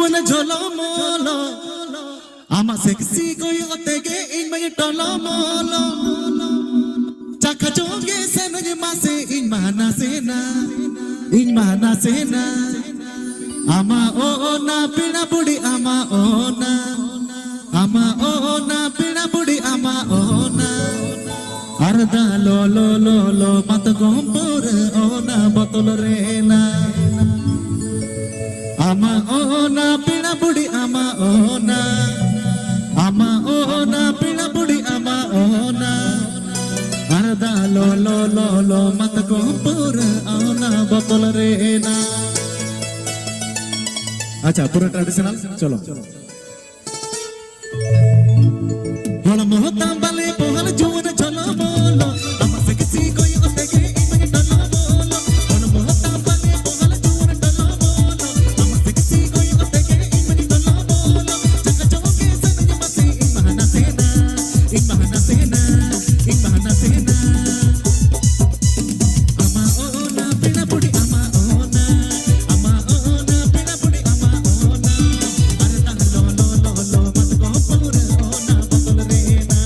juana jolo molo ama sexy koi otege in mai tolo molo chaka joge sanaj mase in mana sena ama ona pina budi ama ona pina budi ama ona arda lo mat gompur ona botol rena ama ona pina budi ama ona pina budi ama ona arda lo mat gompur ona botol rena. अच्छा पूरा traditional चलो बोलो मोहता बाले Pohl जुवन चलो बोलो अमर से किसी कोई उतगे इमगे टलो बोलो बोलो मोहता बाले पोहल जुवन टलो बोलो अमर से किसी कोई उतगे इमगे टलो बोलो चका चौके सनज मसे इन महाना सेना ama ona pina budi ama ona pina budi ama ona arda lo mat ko pura ona botol rena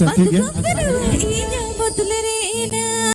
ᱟᱪᱪᱷᱟ ᱴᱷᱤᱠ ᱜᱮᱭᱟ ᱵᱟᱝ ᱠᱟᱱᱟ